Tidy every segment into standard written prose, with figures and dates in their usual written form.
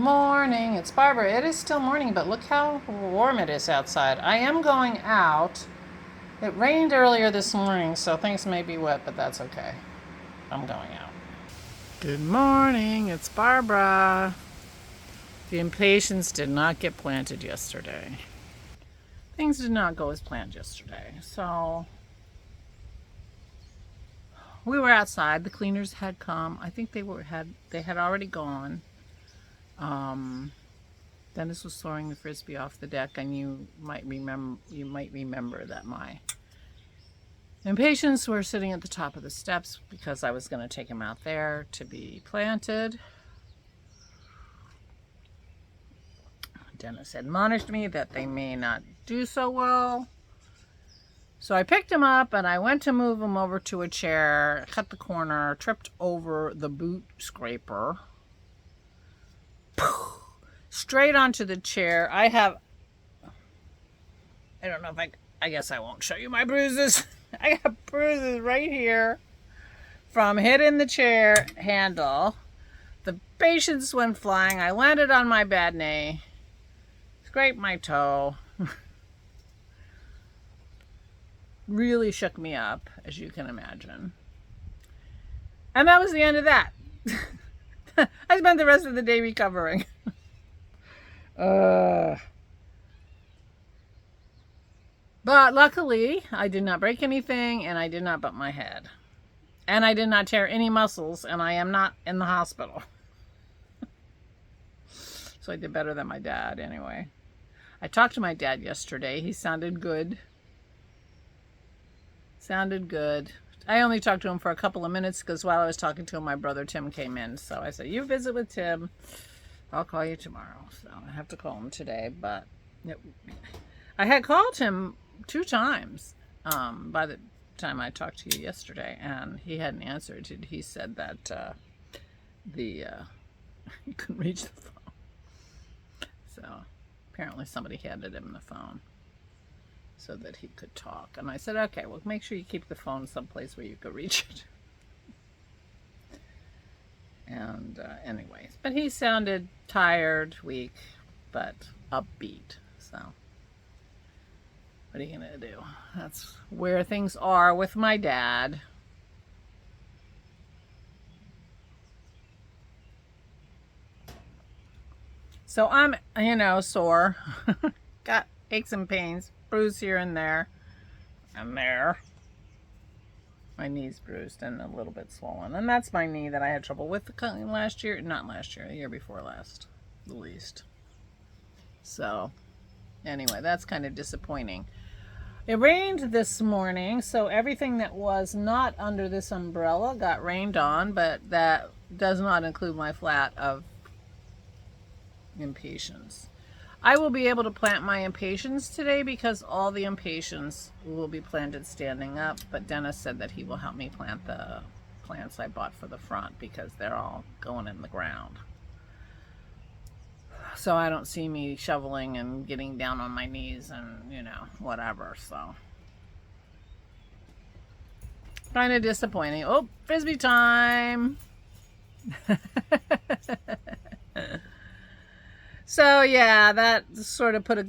morning. It's Barbara. It is still morning, but look how warm it is outside. I am going out. It rained earlier this morning, so things may be wet, but that's okay. I'm going out. Good morning. It's Barbara. The impatiens did not get planted yesterday. Things did not go as planned yesterday. So we were outside. The cleaners had come. I think they had already gone. Dennis was throwing the frisbee off the deck, and you might remember that my impatiens were sitting at the top of the steps because I was going to take them out there to be planted. Dennis admonished me that they may not do so well. So I picked him up and I went to move him over to a chair, cut the corner, tripped over the boot scraper. Straight onto the chair. I don't know if I guess I won't show you my bruises. I got bruises right here from hitting the chair handle. The patience went flying. I landed on my bad knee, scraped my toe. Really shook me up, as you can imagine. And that was the end of that. I spent the rest of the day recovering. But luckily, I did not break anything, and I did not bump my head. And I did not tear any muscles, and I am not in the hospital. So I did better than my dad, anyway. I talked to my dad yesterday. He sounded good. I only talked to him for a couple of minutes because while I was talking to him, my brother Tim came in. So I said, you visit with Tim. I'll call you tomorrow. So I have to call him today. But I had called him 2 times by the time I talked to you yesterday, and he hadn't answered. He said that he couldn't reach the phone. So apparently somebody handed him the phone so that he could talk. And I said, okay, well, make sure you keep the phone someplace where you could reach it. And anyways, but he sounded tired, weak, but upbeat. So what are you gonna do? That's where things are with my dad. So I'm, sore. Got aches and pains, bruise here and there. And there. My knee's bruised and a little bit swollen. And that's my knee that I had trouble with last year. Not last year, the year before last, at least. So, anyway, that's kind of disappointing. It rained this morning, so everything that was not under this umbrella got rained on, but that does not include my flat of impatiens. I will be able to plant my impatiens today because all the impatiens will be planted standing up, but Dennis said that he will help me plant the plants I bought for the front because they're all going in the ground. So I don't see me shoveling and getting down on my knees and, whatever, so. Kind of disappointing. Oh, frisbee time! So yeah, that sort of put a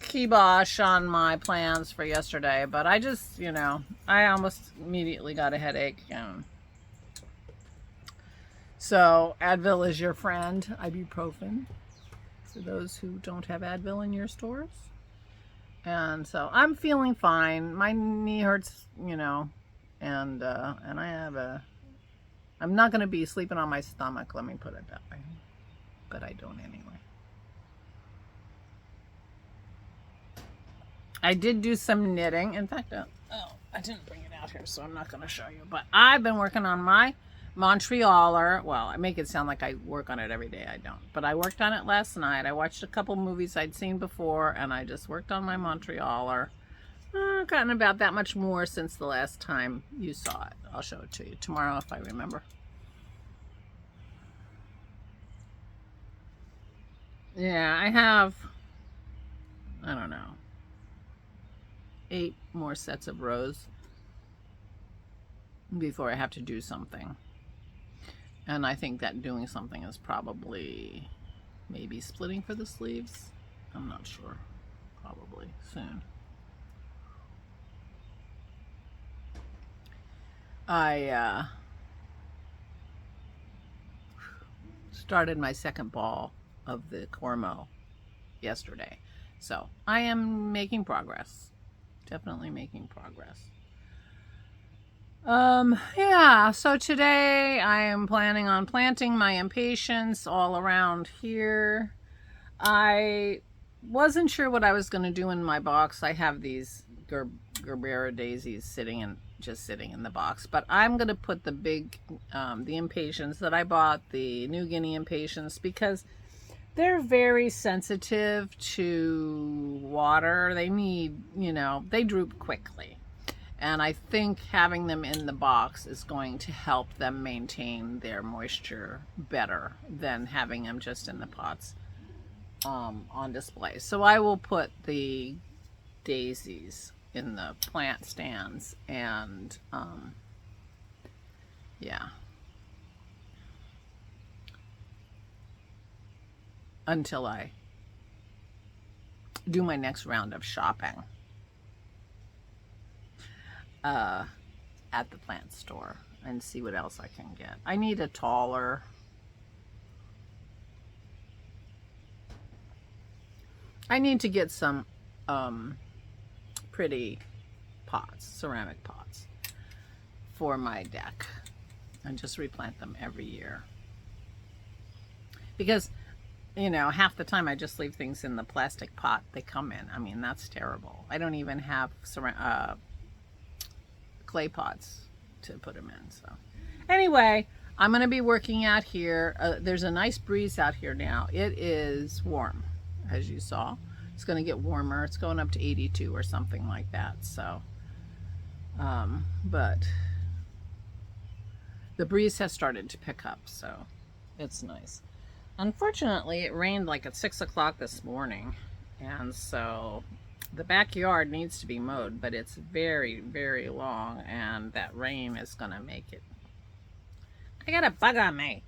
kibosh on my plans for yesterday, but I just, I almost immediately got a headache. So Advil is your friend, ibuprofen, for those who don't have Advil in your stores. And so I'm feeling fine. My knee hurts, and I'm not going to be sleeping on my stomach, let me put it that way. But I don't anyway. I did do some knitting. In fact, I didn't bring it out here, so I'm not going to show you. But I've been working on my Montrealer. Well, I make it sound like I work on it every day. I don't. But I worked on it last night. I watched a couple movies I'd seen before, and I just worked on my Montrealer. I've gotten about that much more since the last time you saw it. I'll show it to you tomorrow if I remember. Yeah, I have, I don't know, 8 more sets of rows before I have to do something. And I think that doing something is probably maybe splitting for the sleeves. I'm not sure. Probably soon. I started my second ball of the Cormo yesterday. So I am making progress. Definitely making progress. Yeah, so today I am planning on planting my impatiens all around here. I wasn't sure what I was going to do in my box. I have these Gerbera daisies sitting in the box, but I'm going to put the big, the impatiens that I bought, the New Guinea impatiens, because they're very sensitive to water. They need, they droop quickly. And I think having them in the box is going to help them maintain their moisture better than having them just in the pots on display. So I will put the daisies in the plant stands and yeah, until I do my next round of shopping at the plant store and see what else I can get. I need a taller, I need to get some pretty pots, ceramic pots for my deck and just replant them every year. Because, half the time I just leave things in the plastic pot they come in. I mean, that's terrible. I don't even have clay pots to put them in. So anyway, I'm going to be working out here. There's a nice breeze out here now. It is warm, as you saw. It's going to get warmer. It's going up to 82 or something like that. So, but the breeze has started to pick up, so it's nice. Unfortunately, it rained like at 6 o'clock this morning, and so the backyard needs to be mowed, but it's very, very long, and that rain is going to make it. I got a bug on me.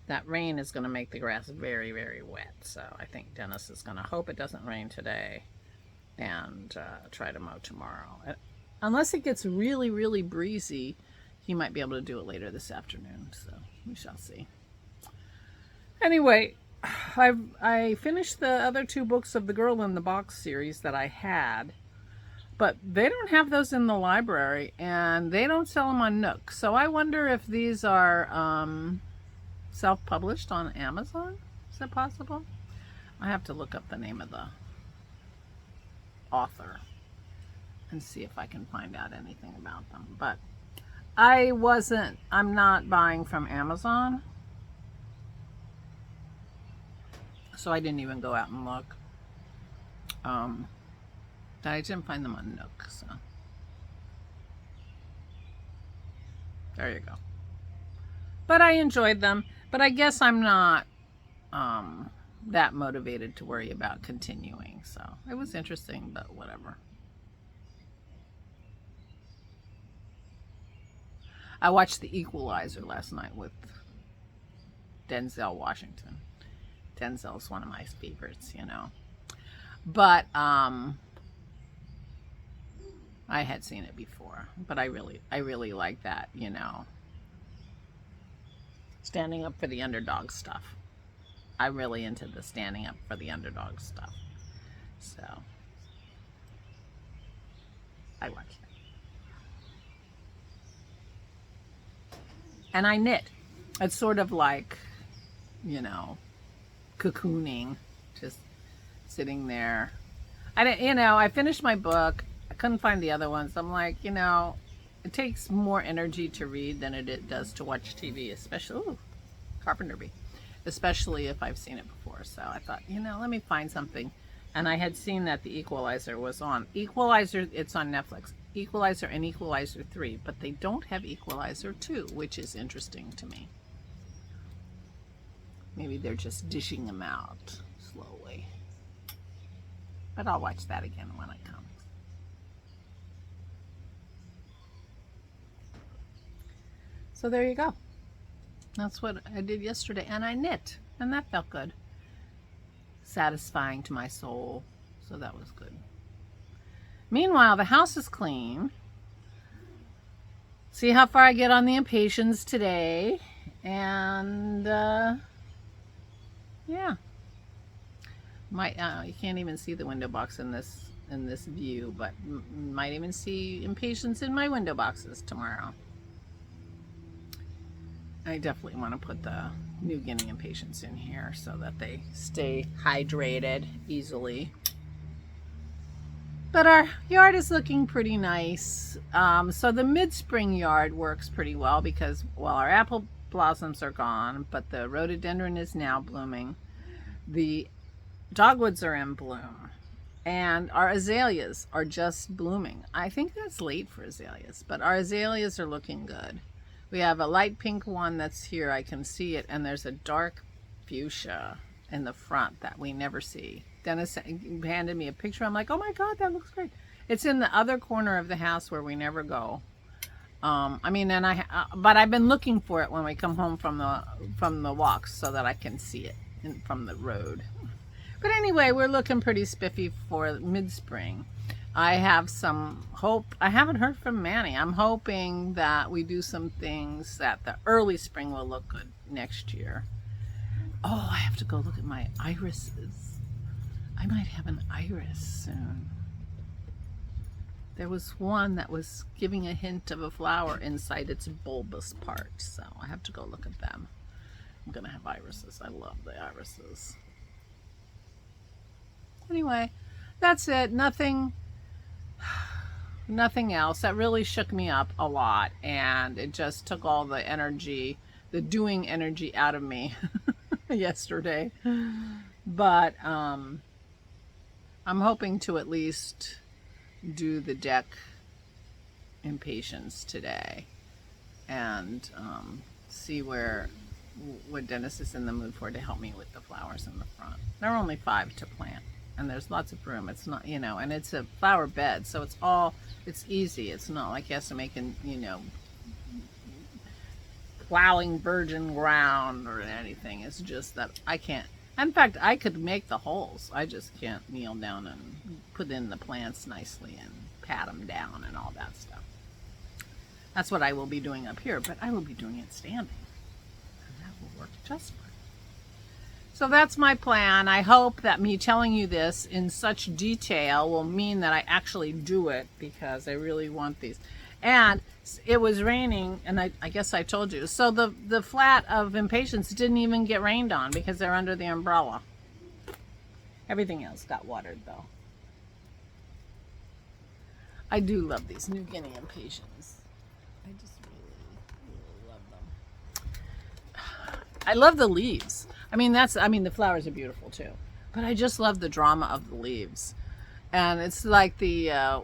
That rain is going to make the grass very, very wet, so I think Dennis is going to hope it doesn't rain today and try to mow tomorrow. Unless it gets really, really breezy, he might be able to do it later this afternoon, so we shall see. Anyway, I finished the other 2 books of the Girl in the Box series that I had, but they don't have those in the library, and they don't sell them on Nook. So I wonder if these are self-published on Amazon. Is that possible? I have to look up the name of the author and see if I can find out anything about them. But I'm not buying from Amazon. So I didn't even go out and look. I didn't find them on Nook, so there you go. But I enjoyed them. But I guess I'm not that motivated to worry about continuing. So it was interesting, but whatever. I watched The Equalizer last night with Denzel Washington. Denzel's one of my favorites, But I had seen it before, but I really like that, standing up for the underdog stuff. I'm really into the standing up for the underdog stuff. So I watched it. And I knit. It's sort of like, cocooning, just sitting there. I finished my book. I couldn't find the other ones. I'm like, it takes more energy to read than it does to watch TV, especially, carpenter bee, especially if I've seen it before. So I thought, let me find something. And I had seen that The Equalizer was on. Equalizer, it's on Netflix. Equalizer and Equalizer 3, but they don't have Equalizer 2, which is interesting to me. Maybe they're just dishing them out slowly. But I'll watch that again when it comes. So there you go. That's what I did yesterday. And I knit. And that felt good. Satisfying to my soul. So that was good. Meanwhile, the house is clean. See how far I get on the impatiens today. And yeah. You can't even see the window box in this view, but might even see impatiens in my window boxes tomorrow. I definitely want to put the New Guinea impatiens in here so that they stay hydrated easily. But our yard is looking pretty nice. So the mid-spring yard works pretty well because, well, our apple blossoms are gone, but the rhododendron is now blooming. The dogwoods are in bloom. And our azaleas are just blooming. I think that's late for azaleas, but our azaleas are looking good. We have a light pink one that's here. I can see it. And there's a dark fuchsia in the front that we never see. Dennis handed me a picture. I'm like, oh my God, that looks great. It's in the other corner of the house where we never go. But I've been looking for it when we come home from the walks so that I can see it from the road. But anyway, we're looking pretty spiffy for mid-spring. I have some hope. I haven't heard from Manny. I'm hoping that we do some things that the early spring will look good next year. Oh, I have to go look at my irises. I might have an iris soon. There was one that was giving a hint of a flower inside its bulbous part, so I have to go look at them. I'm gonna have irises. I love the irises. Anyway, that's it. Nothing else. That really shook me up a lot, and it just took all the energy, the doing energy out of me yesterday. But I'm hoping to at least do the deck impatiens today and see what Dennis is in the mood for to help me with the flowers in the front. There are only 5 to plant. And there's lots of room. It's not, and it's a flower bed, so it's easy. It's not like he has to make plowing virgin ground or anything. It's just that I can't. In fact, I could make the holes. I just can't kneel down and put in the plants nicely and pat them down and all that stuff. That's what I will be doing up here, but I will be doing it standing. And that will work just fine. So that's my plan. I hope that me telling you this in such detail will mean that I actually do it because I really want these. And it was raining, and I guess I told you. So the flat of impatiens didn't even get rained on because they're under the umbrella. Everything else got watered though. I do love these New Guinea impatiens. I just really love them. I love the leaves. The flowers are beautiful too, but I just love the drama of the leaves. And it's like the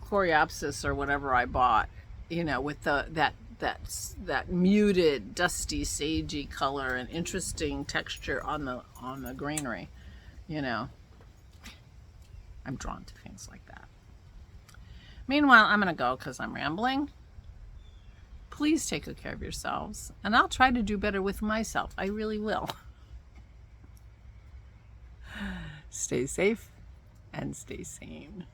Coreopsis or whatever I bought, with that muted, dusty, sagey color and interesting texture on the greenery. I'm drawn to things like that. Meanwhile, I'm gonna go because I'm rambling. Please take good care of yourselves, and I'll try to do better with myself. I really will. Stay safe and stay sane.